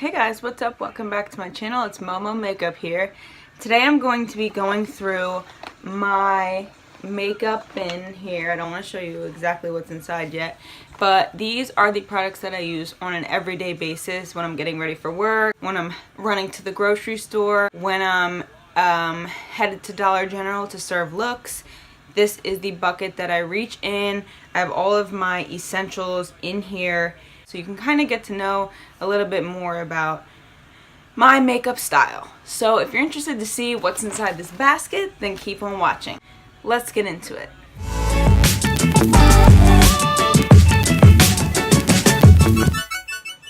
Hey guys, what's up? Welcome back to my channel. It's Momomakeup here. Today I'm going to be going through my makeup bin here. I don't want to show you exactly what's inside yet, but these are the products that I use on an everyday basis when I'm getting ready for work, when I'm running to the grocery store, when I'm headed to Dollar General to serve looks. This is the bucket that I reach in. I have all of my essentials in here, so you can kind of get to know a little bit more about my makeup style. So if you're interested to see what's inside this basket, then keep on watching. Let's get into it. I'm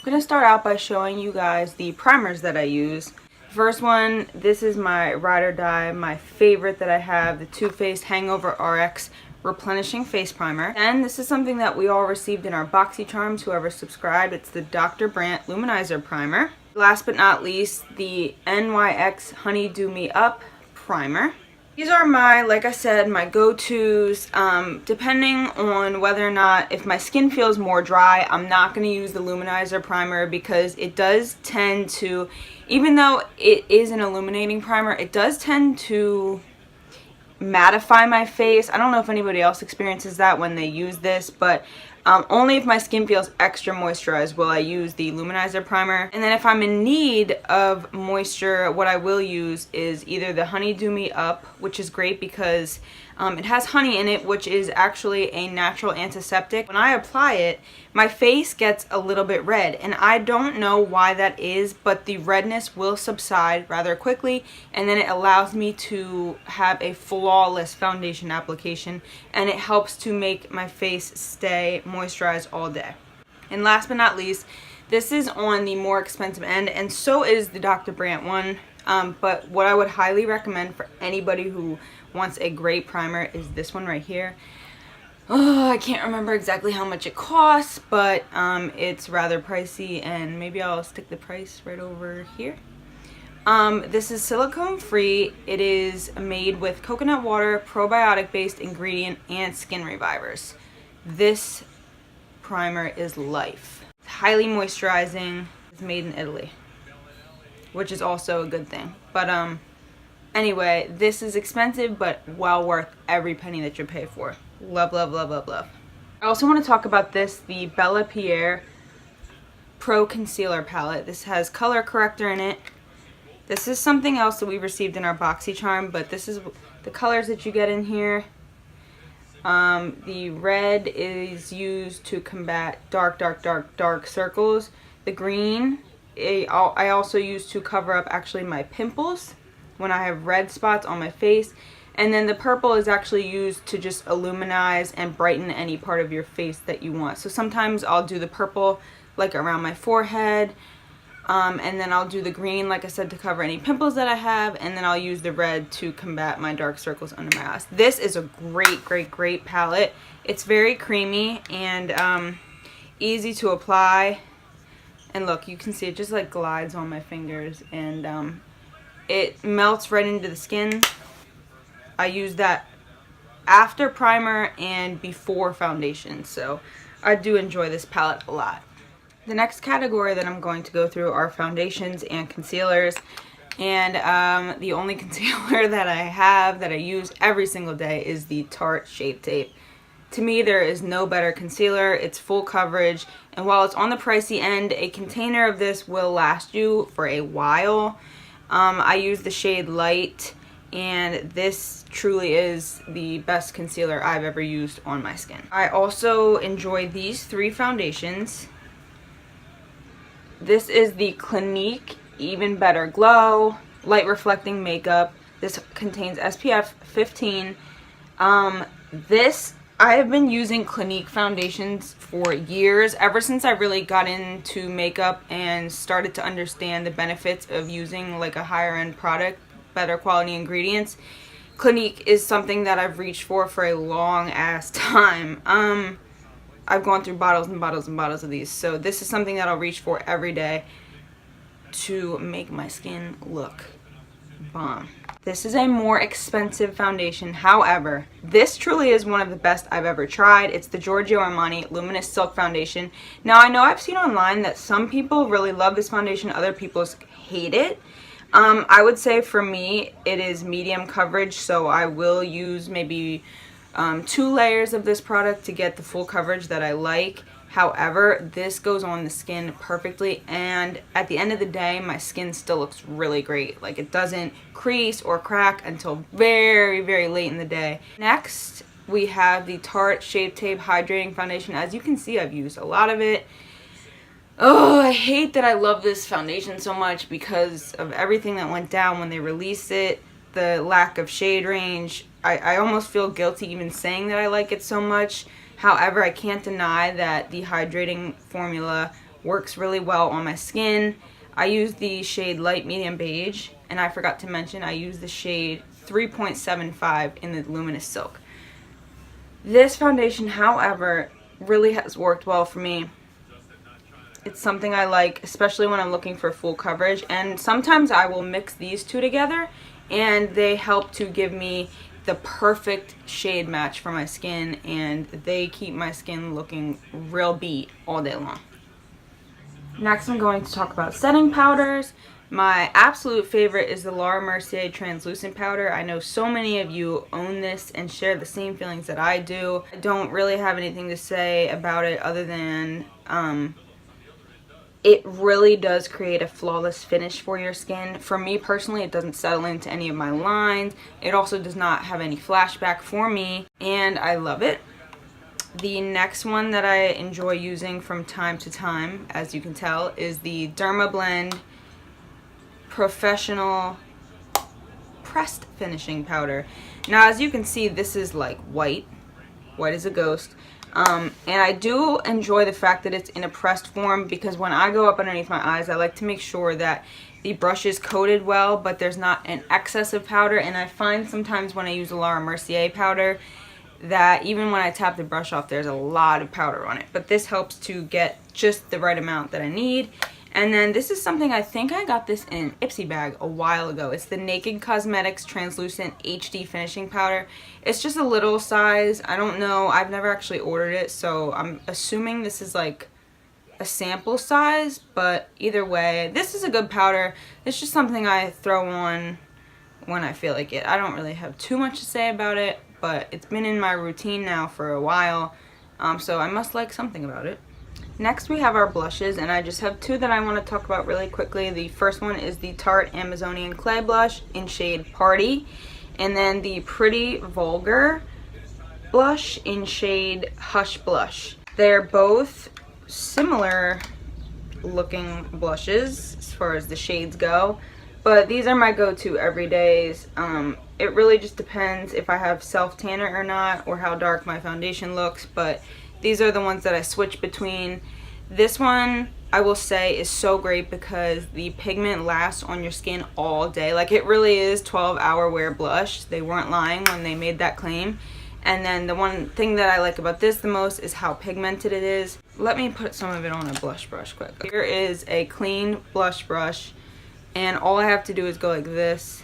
going to start out by showing you guys the primers that I use. First one, this is my Ride or Die, my favorite that I have, the Too Faced Hangover RX Replenishing Face Primer. And this is something that we all received in our BoxyCharms, whoever subscribed. It's the Dr. Brandt Luminizer Primer. Last but not least, the NYX Honey Do Me Up Primer. These are my, like I said, my go-tos. Depending on whether or not, if my skin feels more dry, I'm not going to use the Luminizer Primer because it does tend to, even though it is an illuminating primer, it does tend to mattify my face. I don't know if anybody else experiences that when they use this, but only if my skin feels extra moisturized will I use the Luminizer Primer. And then if I'm in need of moisture, what I will use is either the Honey Do Me Up, which is great because it has honey in it, which is actually a natural antiseptic. When I apply it, my face gets a little bit red, and I don't know why that is, but the redness will subside rather quickly, and then it allows me to have a flawless foundation application, and it helps to make my face stay moisturized all day. And last but not least, this is on the more expensive end, and so is the Dr. Brandt one, but what I would highly recommend for anybody who wants a great primer is this one right here. Oh, I can't remember exactly how much it costs, but it's rather pricey, and maybe I'll stick the price right over here. This is silicone free. It is made with coconut water, probiotic based ingredient, and skin revivers. This primer is life. It's highly moisturizing. It's made in Italy, which is also a good thing. But anyway, this is expensive, but well worth every penny that you pay for. Love, love, love, love, love. I also want to talk about this, the Bella Pierre Pro Concealer Palette. This has color corrector in it. This is something else that we received in our BoxyCharm, but this is the colors that you get in here. The red is used to combat dark circles. The green, I also use to cover up actually my pimples when I have red spots on my face. And then the purple is actually used to just illuminize and brighten any part of your face that you want. So sometimes I'll do the purple like around my forehead, and then I'll do the green, like I said, to cover any pimples that I have, and then I'll use the red to combat my dark circles under my eyes. This is a great palette. It's very creamy and easy to apply. And look, you can see it just like glides on my fingers, and it melts right into the skin. I use that after primer and before foundation, so I do enjoy this palette a lot. The next category that I'm going to go through are foundations and concealers, and the only concealer that I have that I use every single day is the Tarte Shape Tape. To me, there is no better concealer. It's full coverage, and while it's on the pricey end, a container of this will last you for a while. I use the shade Light, and this truly is the best concealer I've ever used on my skin. I also enjoy these three foundations. This is the Clinique Even Better Glow Light Reflecting Makeup. This contains SPF 15. I have been using Clinique foundations for years, ever since I really got into makeup and started to understand the benefits of using like a higher end product, better quality ingredients. Clinique is something that I've reached for a long ass time. I've gone through bottles and bottles and bottles of these, so this is something that I'll reach for every day to make my skin look bomb. This is a more expensive foundation. However, this truly is one of the best I've ever tried. It's the Giorgio Armani Luminous Silk Foundation. Now, I know I've seen online that some people really love this foundation, other people hate it. I would say for me, it is medium coverage, so I will use maybe 2 layers of this product to get the full coverage that I like. However, this goes on the skin perfectly, and at the end of the day, my skin still looks really great. Like, it doesn't crease or crack until very, very late in the day. Next, we have the Tarte Shape Tape Hydrating Foundation. As you can see, I've used a lot of it. Oh, I hate that I love this foundation so much because of everything that went down when they released it. The lack of shade range. I almost feel guilty even saying that I like it so much. However, I can't deny that the hydrating formula works really well on my skin. I use the shade Light Medium Beige, and I forgot to mention I use the shade 3.75 in the Luminous Silk. This foundation, however, really has worked well for me. It's something I like, especially when I'm looking for full coverage, and sometimes I will mix these two together and they help to give me the perfect shade match for my skin, and they keep my skin looking real beat all day long. Next, I'm going to talk about setting powders. My absolute favorite is the Laura Mercier Translucent Powder. I know so many of you own this and share the same feelings that I do. I don't really have anything to say about it other than it really does create a flawless finish for your skin. For me personally, it doesn't settle into any of my lines. It also does not have any flashback for me, and I love it. The next one that I enjoy using from time to time, as you can tell, is the Dermablend Professional Pressed Finishing Powder. Now, as you can see, this is like white as a ghost. And I do enjoy the fact that it's in a pressed form, because when I go up underneath my eyes, I like to make sure that the brush is coated well, but there's not an excess of powder. And I find sometimes when I use a Laura Mercier powder that even when I tap the brush off, there's a lot of powder on it. But this helps to get just the right amount that I need. And then this is something, I think I got this in an Ipsy bag a while ago. It's the Naked Cosmetics Translucent HD Finishing Powder. It's just a little size. I don't know. I've never actually ordered it, so I'm assuming this is like a sample size. But either way, this is a good powder. It's just something I throw on when I feel like it. I don't really have too much to say about it, but it's been in my routine now for a while, so I must like something about it. Next, we have our blushes, and I just have 2 that I want to talk about really quickly. The first one is the Tarte Amazonian Clay Blush in shade Party, and then the Pretty Vulgar blush in shade Hush Blush. They're both similar looking blushes as far as the shades go, but these are my go-to everydays. It really just depends if I have self-tanner or not, or how dark my foundation looks, but these are the ones that I switch between. This one, I will say, is so great because the pigment lasts on your skin all day. Like, it really is 12-hour wear blush. They weren't lying when they made that claim. And then the one thing that I like about this the most is how pigmented it is. Let me put some of it on a blush brush quick. Here is a clean blush brush, and all I have to do is go like this,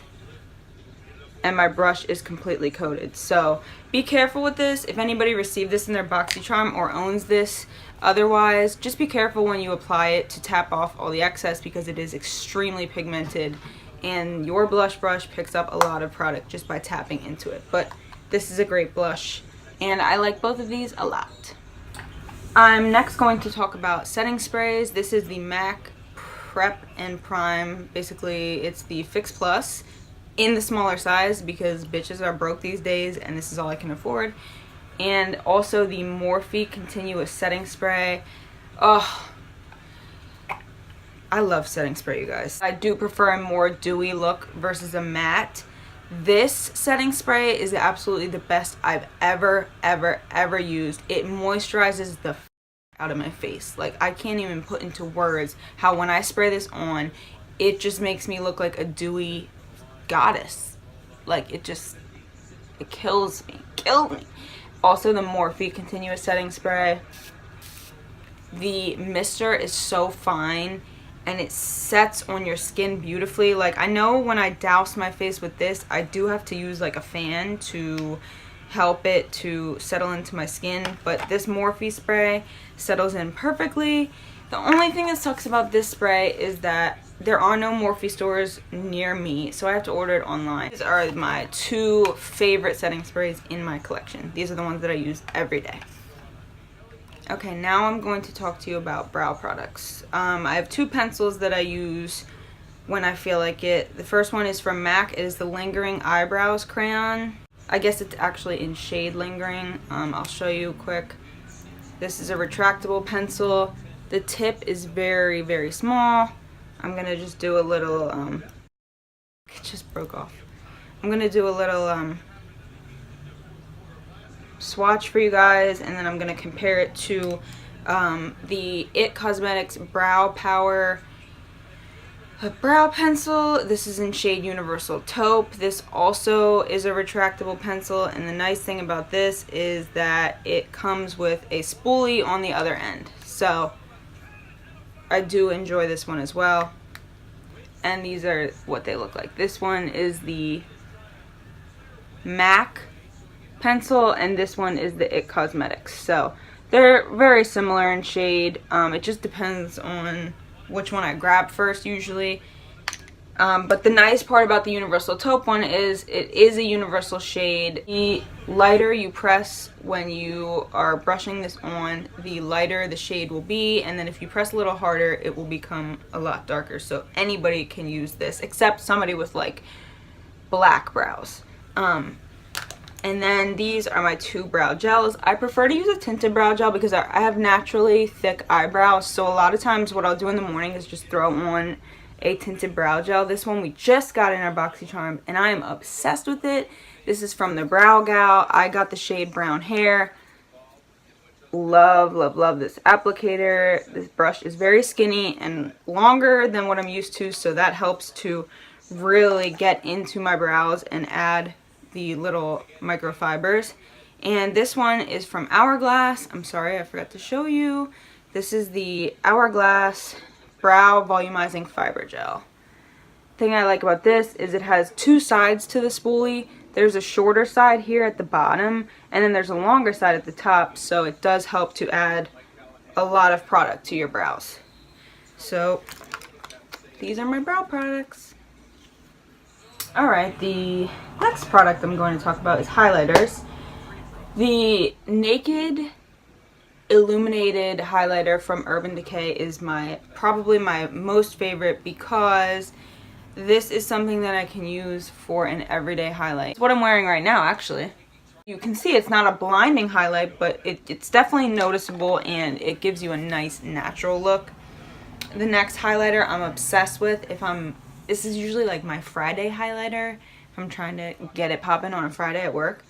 and my brush is completely coated. So be careful with this. If anybody received this in their BoxyCharm or owns this otherwise, just be careful when you apply it to tap off all the excess, because it is extremely pigmented and your blush brush picks up a lot of product just by tapping into it. But this is a great blush, and I like both of these a lot. I'm next going to talk about setting sprays. This is the MAC Prep and Prime. Basically, it's the Fix Plus in the smaller size, because bitches are broke these days and this is all I can afford. And also the Morphe Continuous Setting Spray. Oh, I love setting spray, you guys. I do prefer a more dewy look versus a matte. This setting spray is absolutely the best I've ever used. It moisturizes the out of my face. Like, I can't even put into words how when I spray this on, it just makes me look like a dewy goddess. Like, it kills me. Also, the Morphe Continuous Setting Spray. The mister is so fine, and it sets on your skin beautifully. Like, I know when I douse my face with this, I do have to use like a fan to help it to settle into my skin, but this Morphe spray settles in perfectly. The only thing that sucks about this spray is that there are no Morphe stores near me, so I have to order it online. These are my two favorite setting sprays in my collection. These are the ones that I use every day. Okay, now I'm going to talk to you about brow products. I have two pencils that I use when I feel like it. The first one is from MAC. It is the Lingering Eyebrows Crayon. I guess it's actually in shade Lingering. I'll show you quick. This is a retractable pencil. The tip is very, very small. I'm going to just do a little, it just broke off. I'm going to do a little swatch for you guys, and then I'm going to compare it to the IT Cosmetics Brow Power brow pencil. This is in shade Universal Taupe. This also is a retractable pencil, and the nice thing about this is that it comes with a spoolie on the other end. So I do enjoy this one as well. And these are what they look like. This one is the MAC pencil, and this one is the IT Cosmetics. So they're very similar in shade. It just depends on which one I grab first usually. But the nice part about the Universal Taupe one is it is a universal shade. The lighter you press when you are brushing this on, the lighter the shade will be, and then if you press a little harder, it will become a lot darker. So anybody can use this, except somebody with like black brows. And then these are my two brow gels. I prefer to use a tinted brow gel because I have naturally thick eyebrows. So a lot of times what I'll do in the morning is just throw on a tinted brow gel. This one we just got in our BoxyCharm, and I am obsessed with it. This is from the Brow Gal. I got the shade Brown Hair. Love, love, love this applicator. This brush is very skinny and longer than what I'm used to, so that helps to really get into my brows and add the little microfibers. And this one is from Hourglass. I'm sorry, I forgot to show you. This is the Hourglass Brow Volumizing Fiber Gel. Thing I like about this is it has two sides to the spoolie. There's a shorter side here at the bottom, and then there's a longer side at the top, so it does help to add a lot of product to your brows. So these are my brow products. Alright, the next product I'm going to talk about is highlighters. The Naked Illuminated highlighter from Urban Decay is probably my most favorite because this is something that I can use for an everyday highlight. It's what I'm wearing right now, actually. You can see it's not a blinding highlight, but it's definitely noticeable, and it gives you a nice natural look. The next highlighter I'm obsessed with, this is usually like my Friday highlighter if I'm trying to get it popping on a Friday at work.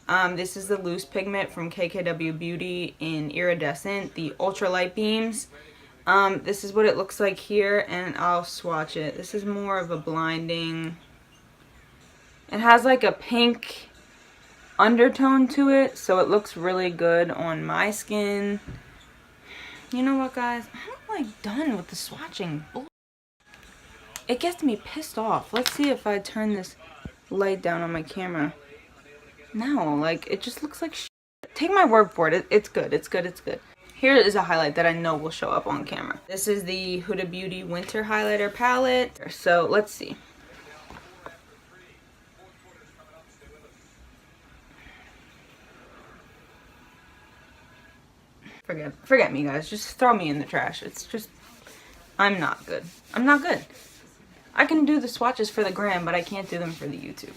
This is the Loose Pigment from KKW Beauty in Iridescent, the Ultra Light Beams. This is what it looks like here, and I'll swatch it. This is more of a blinding. It has like a pink undertone to it, so it looks really good on my skin. You know what, guys? I'm like done with the swatching. It gets me pissed off. Let's see if I turn this light down on my camera. No, like, it just looks like shit. Take my word for it. It's good. It's good. It's good. Here is a highlight that I know will show up on camera. This is the Huda Beauty Winter Highlighter Palette. So, let's see. Forget me, guys. Just throw me in the trash. It's just, I'm not good. I'm not good. I can do the swatches for the gram, but I can't do them for the YouTube.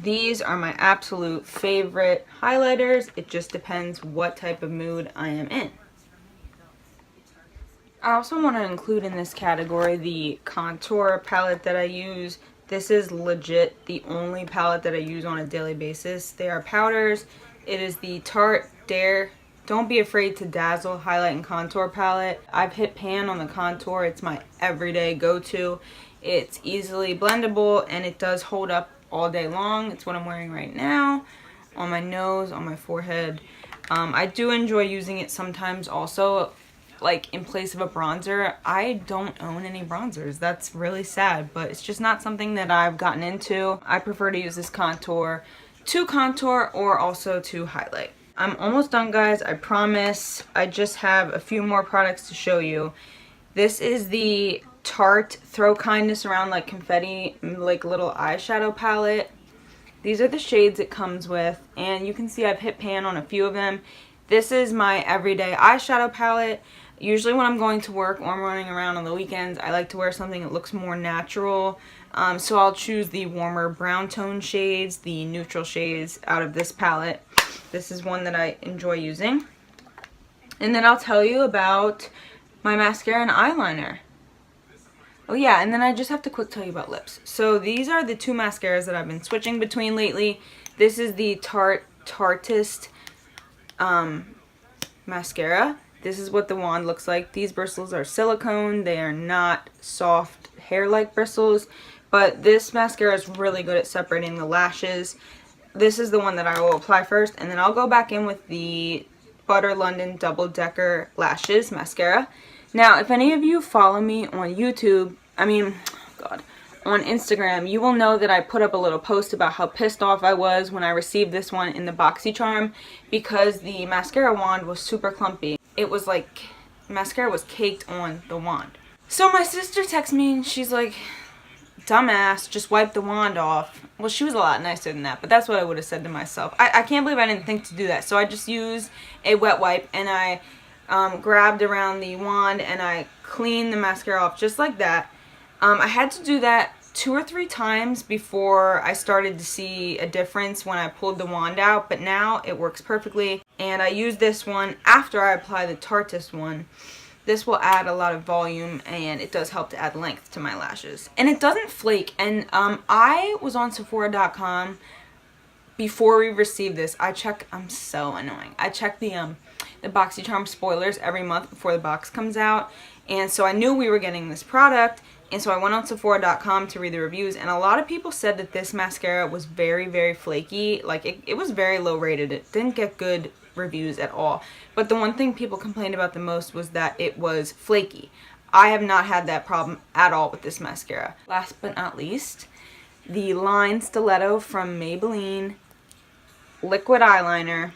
These are my absolute favorite highlighters. It just depends what type of mood I am in. I also want to include in this category the contour palette that I use. This is legit the only palette that I use on a daily basis. They are powders. It is the Tarte Dare Don't Be Afraid to Dazzle Highlight and Contour Palette. I've hit pan on the contour. It's my everyday go-to. It's easily blendable, and it does hold up all day long. It's what I'm wearing right now on my nose, on my forehead. I do enjoy using it sometimes also like in place of a bronzer. I don't own any bronzers. That's really sad, but it's just not something that I've gotten into. I prefer to use this contour to contour or also to highlight. I'm almost done, guys, I promise. I just have a few more products to show you. This is the Tarte Throw Kindness Around Like Confetti, like little eyeshadow palette. These are the shades it comes with, and you can see I've hit pan on a few of them. This is my everyday eyeshadow palette. Usually when I'm going to work or I'm running around on the weekends, I like to wear something that looks more natural. So I'll choose the warmer brown tone shades, the neutral shades out of this palette. This is one that I enjoy using. And then I'll tell you about my mascara and eyeliner. Oh yeah, and then I just have to quick tell you about lips. So these are the two mascaras that I've been switching between lately. This is the Tarteist mascara. This is what the wand looks like. These bristles are silicone. They are not soft hair-like bristles, but this mascara is really good at separating the lashes. This is the one that I will apply first, and then I'll go back in with the Butter London Double Decker Lashes mascara. Now, if any of you follow me on YouTube, on Instagram, you will know that I put up a little post about how pissed off I was when I received this one in the BoxyCharm because the mascara wand was super clumpy. It was like, mascara was caked on the wand. So my sister texts me and she's like, dumbass, just wipe the wand off. Well, she was a lot nicer than that, but that's what I would have said to myself. I can't believe I didn't think to do that. So I just used a wet wipe and I grabbed around the wand and I cleaned the mascara off just like that. I had to do that 2 or 3 times before I started to see a difference when I pulled the wand out, but now it works perfectly. And I use this one after I apply the Tarteist one. This will add a lot of volume and it does help to add length to my lashes. And it doesn't flake. And I was on Sephora.com before we received this. I'm so annoying. I check the BoxyCharm spoilers every month before the box comes out. And so I knew we were getting this product. And so I went on Sephora.com to read the reviews, and a lot of people said that this mascara was very, very flaky. Like, it was very low rated. It didn't get good reviews at all. But the one thing people complained about the most was that it was flaky. I have not had that problem at all with this mascara. Last but not least, the Line Stiletto from Maybelline liquid eyeliner.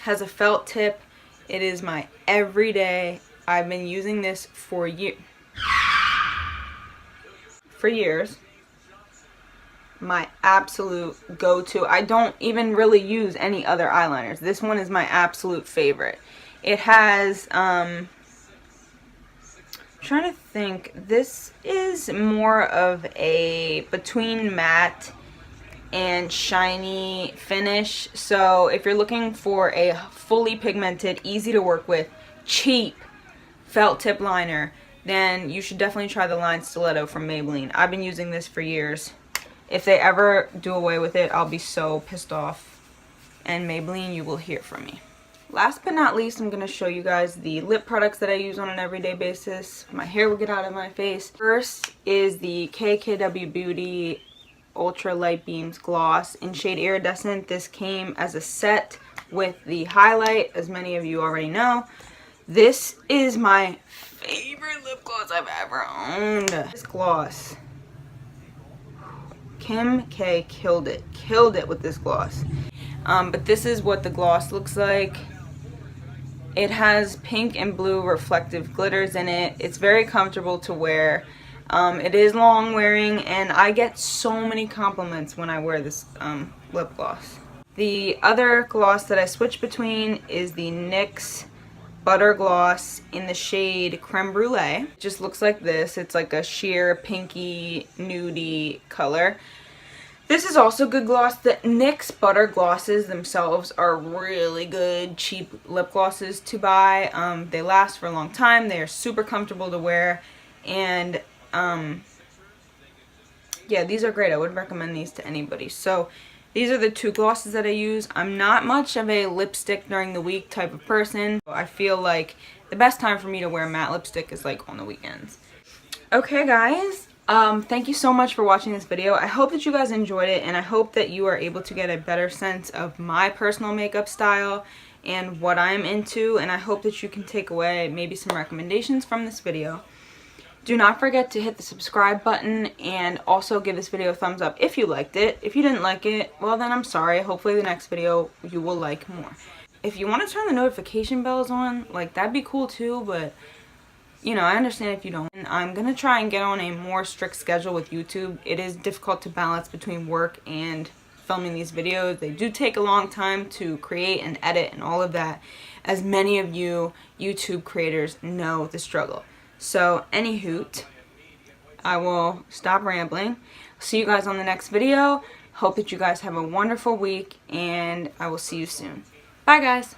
Has a felt tip. It is my everyday. I've been using this for years. My absolute go-to. I don't even really use any other eyeliners. This one is my absolute favorite. It has I'm trying to think, this is more of a between matte and shiny finish. So if you're looking for a fully pigmented, easy to work with, cheap felt tip liner, then you should definitely try the Line Stiletto from Maybelline. I've been using this for years. If they ever do away with it, I'll be so pissed off. And Maybelline, you will hear from me. Last but not least, I'm going to show you guys the lip products that I use on an everyday basis. My hair will get out of my face. First is the KKW Beauty Ultra Light Beams Gloss in shade Iridescent. This came as a set with the highlight, as many of you already know. This is my favorite lip gloss I've ever owned. This gloss, Kim K killed it with this gloss. But this is what the gloss looks like. It has pink and blue reflective glitters in it. It's very comfortable to wear. It is long wearing, and I get so many compliments when I wear this lip gloss. The other gloss that I switch between is the NYX Butter Gloss in the shade Creme Brulee. It just looks like this. It's like a sheer pinky nudie color. This is also good gloss. The NYX Butter Glosses themselves are really good, cheap lip glosses to buy. They last for a long time. They are super comfortable to wear. And yeah, these are great. I would recommend these to anybody. So these are the two glosses that I use. I'm not much of a lipstick during the week type of person. I feel like the best time for me to wear matte lipstick is like on the weekends. Okay guys, thank you so much for watching this video. I hope that you guys enjoyed it, and I hope that you are able to get a better sense of my personal makeup style and what I'm into, and I hope that you can take away maybe some recommendations from this video. Do not forget to hit the subscribe button and also give this video a thumbs up if you liked it. If you didn't like it, well then I'm sorry. Hopefully the next video you will like more. If you want to turn the notification bells on, like, that'd be cool too, but you know, I understand if you don't. And I'm going to try and get on a more strict schedule with YouTube. It is difficult to balance between work and filming these videos. They do take a long time to create and edit and all of that, as many of you YouTube creators know the struggle. So, anywho, I will stop rambling. See you guys on the next video. Hope that you guys have a wonderful week, and I will see you soon. Bye, guys.